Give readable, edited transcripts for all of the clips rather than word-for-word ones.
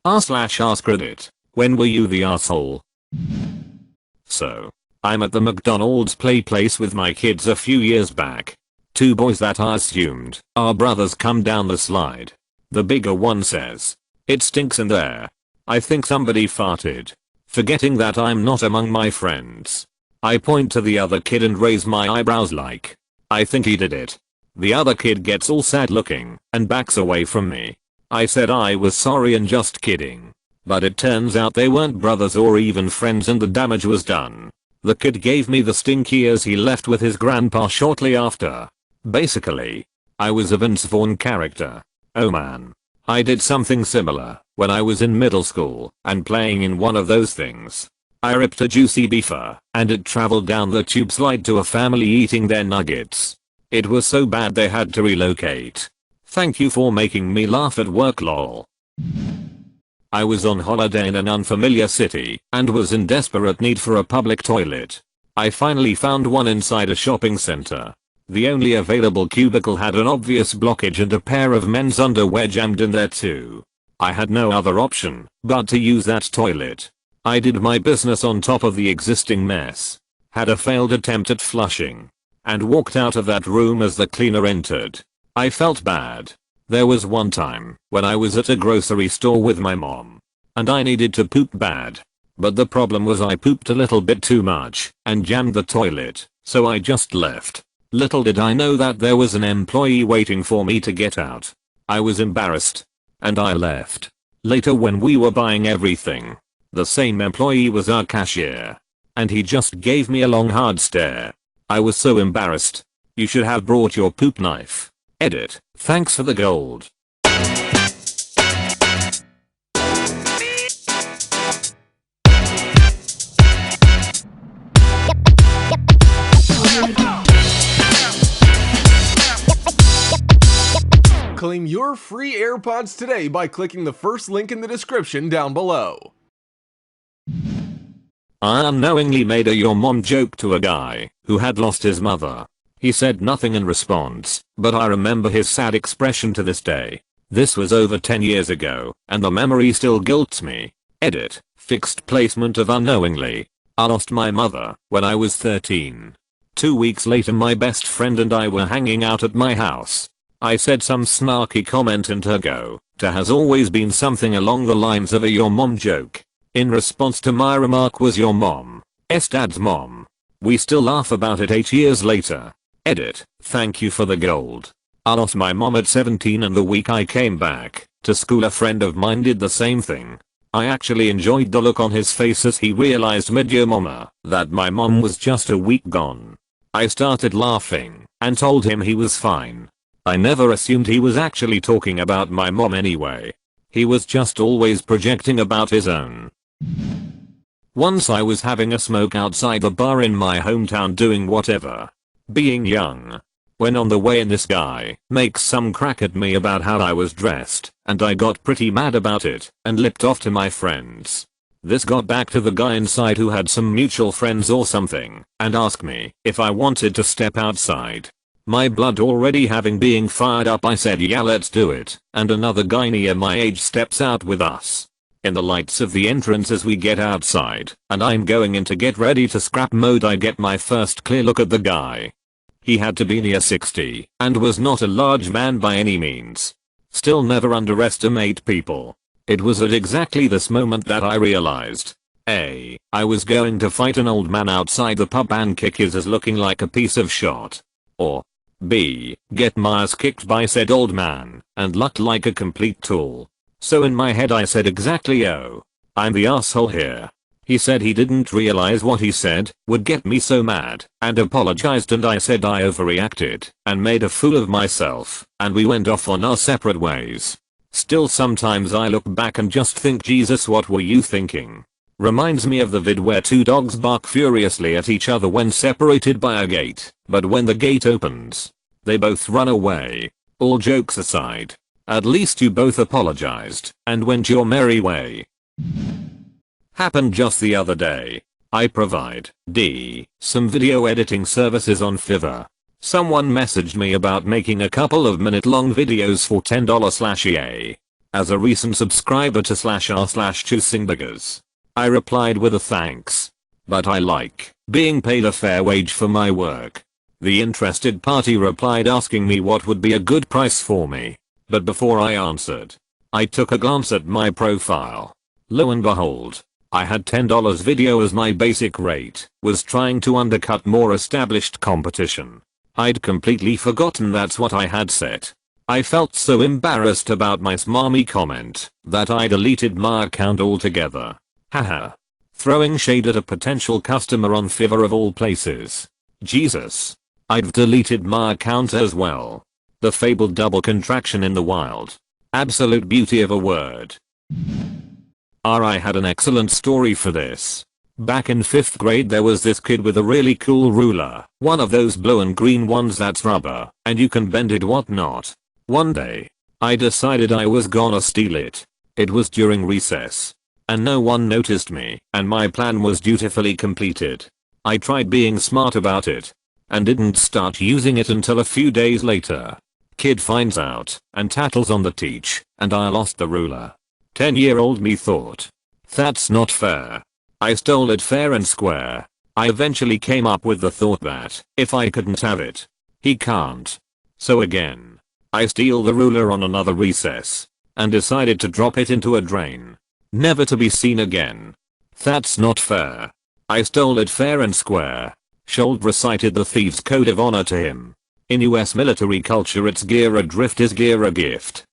r/AskReddit. When were you the asshole? So, I'm at the McDonald's play place with my kids a few years back. Two boys that I assumed are brothers come down the slide. The bigger one says, "It stinks in there. I think somebody farted." Forgetting that I'm not among my friends, I point to the other kid and raise my eyebrows like, "I think he did it." The other kid gets all sad looking and backs away from me. I said I was sorry and just kidding. But it turns out they weren't brothers or even friends and the damage was done. The kid gave me the stinky as he left with his grandpa shortly after. Basically, I was a Vince Vaughn character. Oh man. I did something similar when I was in middle school and playing in one of those things. I ripped a juicy beefer and it traveled down the tube slide to a family eating their nuggets. It was so bad they had to relocate. Thank you for making me laugh at work, lol. I was on holiday in an unfamiliar city and was in desperate need for a public toilet. I finally found one inside a shopping center. The only available cubicle had an obvious blockage and a pair of men's underwear jammed in there too. I had no other option but to use that toilet. I did my business on top of the existing mess. Had a failed attempt at flushing. And walked out of that room as the cleaner entered. I felt bad. There was one time when I was at a grocery store with my mom. And I needed to poop bad. But the problem was I pooped a little bit too much and jammed the toilet, so I just left. Little did I know that there was an employee waiting for me to get out. I was embarrassed. And I left. Later when we were buying everything, the same employee was our cashier. And he just gave me a long hard stare. I was so embarrassed. You should have brought your poop knife. Edit. Thanks for the gold. Claim your free AirPods today by clicking the first link in the description down below. I unknowingly made a "your mom" joke to a guy who had lost his mother. He said nothing in response, but I remember his sad expression to this day. This was over 10 years ago, and the memory still guilts me. Edit. Fixed placement of unknowingly. I lost my mother when I was 13. 2 weeks later my best friend and I were hanging out at my house. I said some snarky comment and her go-to has always been something along the lines of a "your mom" joke. In response to my remark was "your mom, dad's mom." We still laugh about it 8 years later. Edit. Thank you for the gold. I lost my mom at 17 and the week I came back to school a friend of mine did the same thing. I actually enjoyed the look on his face as he realized mid-year mama that my mom was just a week gone. I started laughing and told him he was fine. I never assumed he was actually talking about my mom anyway. He was just always projecting about his own. Once I was having a smoke outside the bar in my hometown doing whatever. Being young. When on the way in this guy makes some crack at me about how I was dressed, and I got pretty mad about it and lipped off to my friends. This got back to the guy inside who had some mutual friends or something and asked me if I wanted to step outside. My blood already having being fired up I said yeah let's do it, and another guy near my age steps out with us. In the lights of the entrance as we get outside and I'm going in to get ready to scrap mode I get my first clear look at the guy. He had to be near 60 and was not a large man by any means. Still never underestimate people. It was at exactly this moment that I realized A. I was going to fight an old man outside the pub and kick his ass looking like a piece of shot. Or B. Get my ass kicked by said old man and look like a complete tool. So in my head I said exactly oh. I'm the asshole here. He said he didn't realize what he said would get me so mad and apologized and I said I overreacted and made a fool of myself and we went off on our separate ways. Still sometimes I look back and just think Jesus what were you thinking? Reminds me of the vid where two dogs bark furiously at each other when separated by a gate, but when the gate opens, they both run away. All jokes aside, at least you both apologized and went your merry way. Happened just the other day. I provide some video editing services on Fiverr. Someone messaged me about making a couple of minute-long videos for $10/EA. As a recent subscriber to /r/choosingburgers. I replied with a thanks. But I like being paid a fair wage for my work. The interested party replied asking me what would be a good price for me. But before I answered, I took a glance at my profile. Lo and behold, I had $10 video as my basic rate, was trying to undercut more established competition. I'd completely forgotten that's what I had set. I felt so embarrassed about my smarmy comment that I deleted my account altogether. Haha. Throwing shade at a potential customer on Fiverr of all places. Jesus. I've deleted my account as well. The fabled double contraction in the wild. Absolute beauty of a word. I had an excellent story for this. Back in 5th grade there was this kid with a really cool ruler, one of those blue and green ones that's rubber, and you can bend it whatnot. One day, I decided I was gonna steal it. It was during recess. And no one noticed me, and my plan was dutifully completed. I tried being smart about it, and didn't start using it until a few days later. Kid finds out, and tattles on the teach, and I lost the ruler. 10-year-old me thought, that's not fair. I stole it fair and square. I eventually came up with the thought that, if I couldn't have it, he can't. So again, I steal the ruler on another recess, and decided to drop it into a drain. Never to be seen again. That's not fair. I stole it fair and square. Schold recited the Thieves' Code of Honor to him. In US military culture it's gear adrift is gear a gift.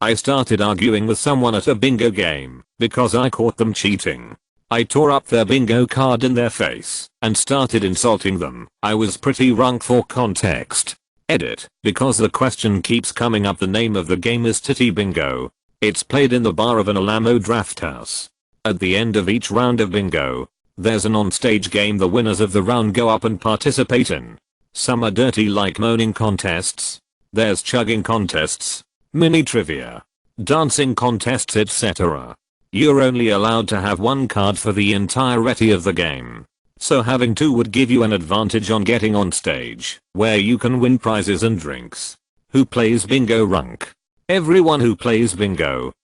I started arguing with someone at a bingo game because I caught them cheating. I tore up their bingo card in their face and started insulting them. I was pretty drunk for context. Edit, because the question keeps coming up, the name of the game is Titty Bingo. It's played in the bar of an Alamo Draft House. At the end of each round of bingo, there's an on-stage game the winners of the round go up and participate in. Some are dirty like moaning contests. There's chugging contests, mini trivia, dancing contests, etc. You're only allowed to have one card for the entirety of the game. So having two would give you an advantage on getting on stage, where you can win prizes and drinks. Who plays bingo runk? Everyone who plays bingo.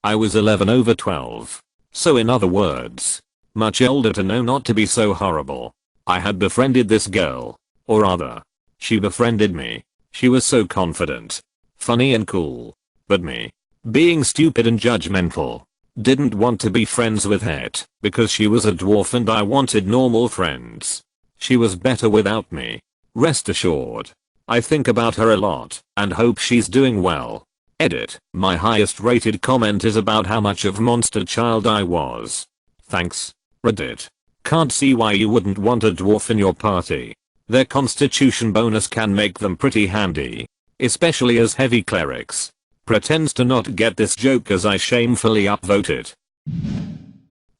I was 11 over 12. So in other words, much older to know not to be so horrible. I had befriended this girl. Or rather, she befriended me. She was so confident, funny and cool. But me, being stupid and judgmental, didn't want to be friends with her because she was a dwarf and I wanted normal friends. She was better without me. Rest assured. I think about her a lot and hope she's doing well. Edit, my highest rated comment is about how much of monster child I was. Thanks, Reddit. Can't see why you wouldn't want a dwarf in your party. Their constitution bonus can make them pretty handy. Especially as heavy clerics. Pretends to not get this joke as I shamefully upvoted.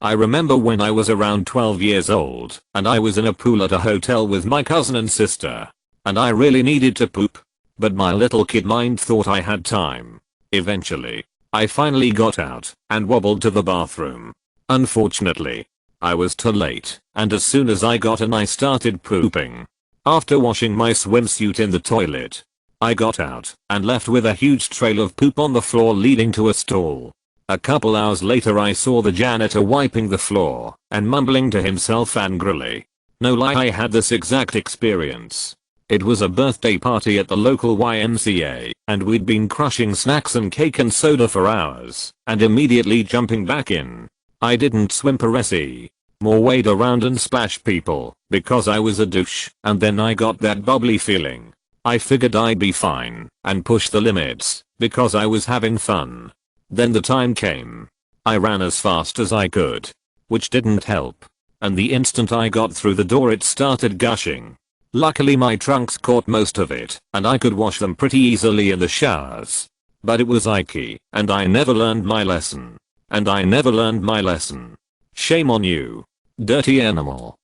I remember when I was around 12 years old and I was in a pool at a hotel with my cousin and sister. And I really needed to poop. But my little kid mind thought I had time. Eventually, I finally got out and wobbled to the bathroom. Unfortunately, I was too late, and as soon as I got in I started pooping. After washing my swimsuit in the toilet, I got out and left with a huge trail of poop on the floor leading to a stall. A couple hours later I saw the janitor wiping the floor and mumbling to himself angrily. No lie, I had this exact experience. It was a birthday party at the local YMCA, and we'd been crushing snacks and cake and soda for hours, and immediately jumping back in. I didn't swim per se. More wade around and splash people, because I was a douche, and then I got that bubbly feeling. I figured I'd be fine, and push the limits, because I was having fun. Then the time came. I ran as fast as I could. Which didn't help. And the instant I got through the door it started gushing. Luckily my trunks caught most of it, and I could wash them pretty easily in the showers. But it was icky, and I never learned my lesson. And I never learned my lesson. Shame on you. Dirty animal.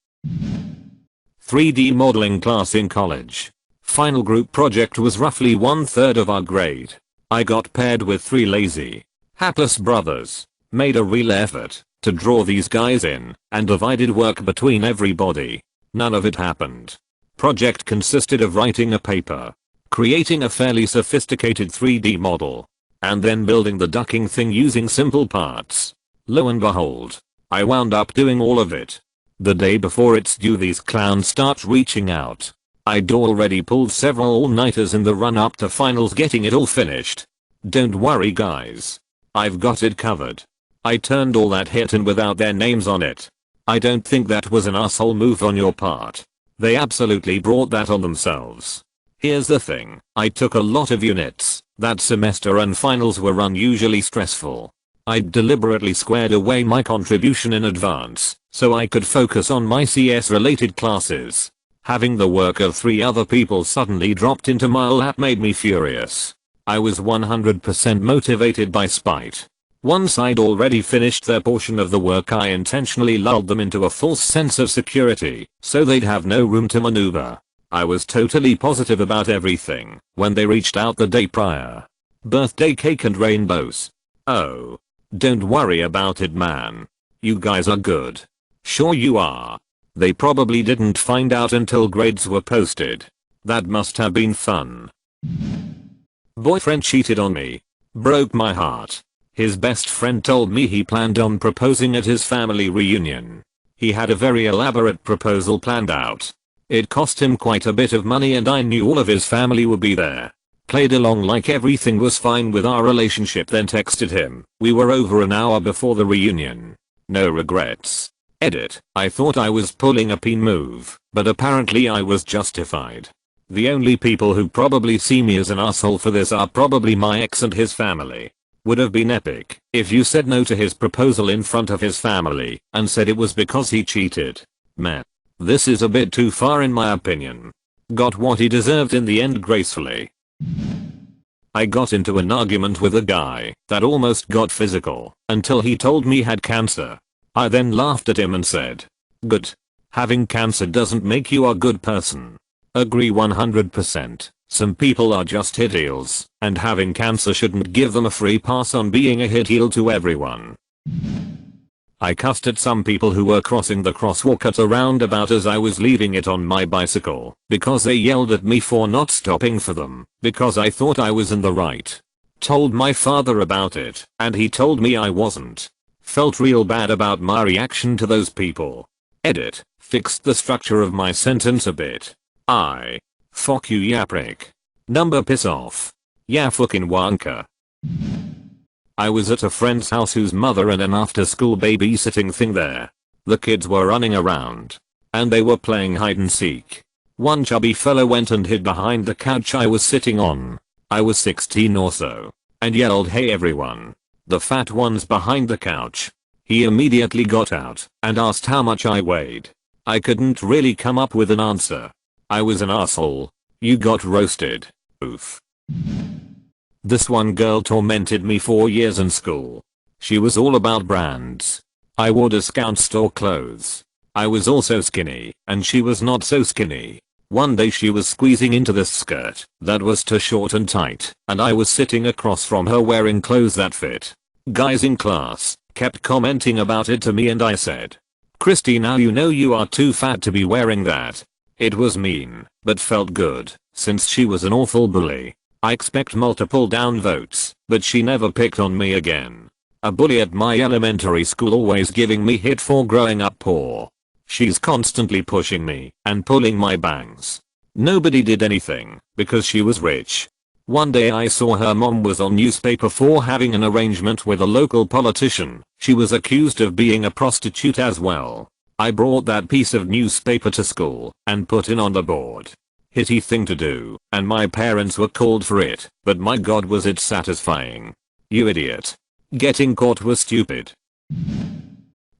3D modeling class in college. Final group project was roughly 1/3 of our grade. I got paired with 3 lazy, hapless brothers. Made a real effort to draw these guys in and divided work between everybody. None of it happened. Project consisted of writing a paper, creating a fairly sophisticated 3D model, and then building the ducking thing using simple parts. Lo and behold, I wound up doing all of it. The day before it's due, these clowns start reaching out. I'd already pulled several all-nighters in the run-up to finals getting it all finished. Don't worry guys. I've got it covered. I turned all that hit in without their names on it. I don't think that was an asshole move on your part. They absolutely brought that on themselves. Here's the thing, I took a lot of units that semester and finals were unusually stressful. I deliberately squared away my contribution in advance so I could focus on my CS related classes. Having the work of 3 other people suddenly dropped into my lap made me furious. I was 100% motivated by spite. Once I'd already finished their portion of the work, I intentionally lulled them into a false sense of security so they'd have no room to maneuver. I was totally positive about everything when they reached out the day prior. Birthday cake and rainbows. Oh. Don't worry about it, man. You guys are good. Sure you are. They probably didn't find out until grades were posted. That must have been fun. Boyfriend cheated on me. Broke my heart. His best friend told me he planned on proposing at his family reunion. He had a very elaborate proposal planned out. It cost him quite a bit of money and I knew all of his family would be there. Played along like everything was fine with our relationship, then texted him. We were over an hour before the reunion. No regrets. Edit. I thought I was pulling a peen move, but apparently I was justified. The only people who probably see me as an asshole for this are probably my ex and his family. Would have been epic if you said no to his proposal in front of his family and said it was because he cheated. Meh. This is a bit too far in my opinion. Got what he deserved in the end gracefully. I got into an argument with a guy that almost got physical until he told me he had cancer. I then laughed at him and said, good. Having cancer doesn't make you a good person. Agree 100%. Some people are just hit heels, and having cancer shouldn't give them a free pass on being a hit heel to everyone. I cussed at some people who were crossing the crosswalk at a roundabout as I was leaving it on my bicycle because they yelled at me for not stopping for them because I thought I was in the right. Told my father about it and he told me I wasn't. Felt real bad about my reaction to those people. Edit. Fixed the structure of my sentence a bit. Fuck you, ya prick. Number piss off. Ya fucking wanker. I was at a friend's house whose mother and an after school babysitting thing there. The kids were running around. And they were playing hide and seek. One chubby fella went and hid behind the couch I was sitting on. I was 16 or so. And yelled, hey everyone. The fat one's behind the couch. He immediately got out and asked how much I weighed. I couldn't really come up with an answer. I was an asshole. You got roasted. Oof. This one girl tormented me for years in school. She was all about brands. I wore discount store clothes. I was also skinny, and she was not so skinny. One day she was squeezing into this skirt that was too short and tight, and I was sitting across from her wearing clothes that fit. Guys in class kept commenting about it to me and I said, Christy, now you know you are too fat to be wearing that. It was mean, but felt good, since she was an awful bully. I expect multiple downvotes, but she never picked on me again. A bully at my elementary school always giving me hit for growing up poor. She's constantly pushing me and pulling my bangs. Nobody did anything because she was rich. One day I saw her mom was on newspaper for having an arrangement with a local politician. She was accused of being a prostitute as well. I brought that piece of newspaper to school and put it on the board. Hitty thing to do, and my parents were called for it, but my god was it satisfying. You idiot. Getting caught was stupid.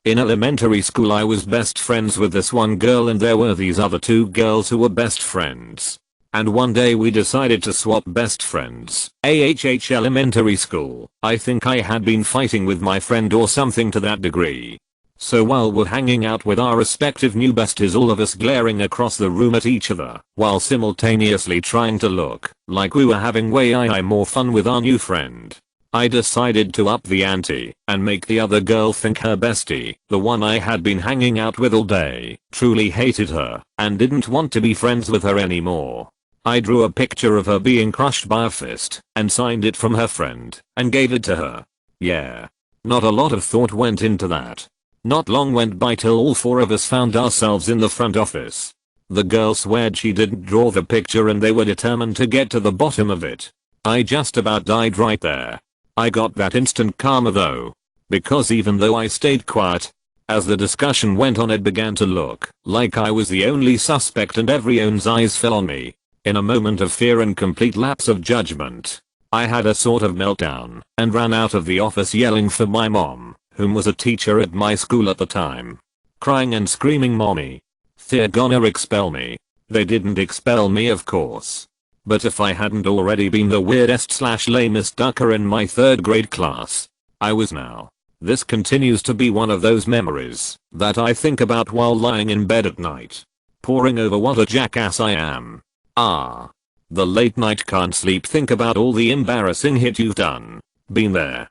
In elementary school I was best friends with this one girl and there were these other 2 girls who were best friends. And one day we decided to swap best friends. Elementary school. I think I had been fighting with my friend or something to that degree. So while we're hanging out with our respective new besties, all of us glaring across the room at each other while simultaneously trying to look like we were having way more fun with our new friend. I decided to up the ante and make the other girl think her bestie, the one I had been hanging out with all day, truly hated her and didn't want to be friends with her anymore. I drew a picture of her being crushed by a fist and signed it from her friend and gave it to her. Yeah. Not a lot of thought went into that. Not long went by till all four of us found ourselves in the front office. The girl sweared she didn't draw the picture and they were determined to get to the bottom of it. I just about died right there. I got that instant karma though. Because even though I stayed quiet, as the discussion went on it began to look like I was the only suspect and everyone's eyes fell on me. In a moment of fear and complete lapse of judgment, I had a sort of meltdown and ran out of the office yelling for my mom, whom was a teacher at my school at the time. Crying and screaming, "Mommy, they're gonna expel me." They didn't expel me of course. But if I hadn't already been the weirdest/lamest ducker in my 3rd grade class, I was now. This continues to be one of those memories that I think about while lying in bed at night, poring over what a jackass I am. The late night can't sleep think about all the embarrassing hit you've done. Been there.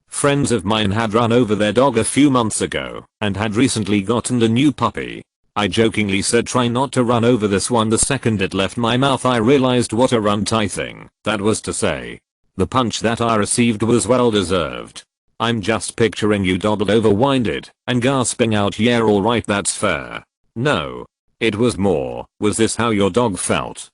Friends of mine had run over their dog a few months ago and had recently gotten a new puppy. I jokingly said try not to run over this one. The second it left my mouth I realized what a runty thing that was to say. The punch that I received was well deserved. I'm just picturing you doubled over winded and gasping out, "Yeah, alright, that's fair." No. It was more, was this how your dog felt?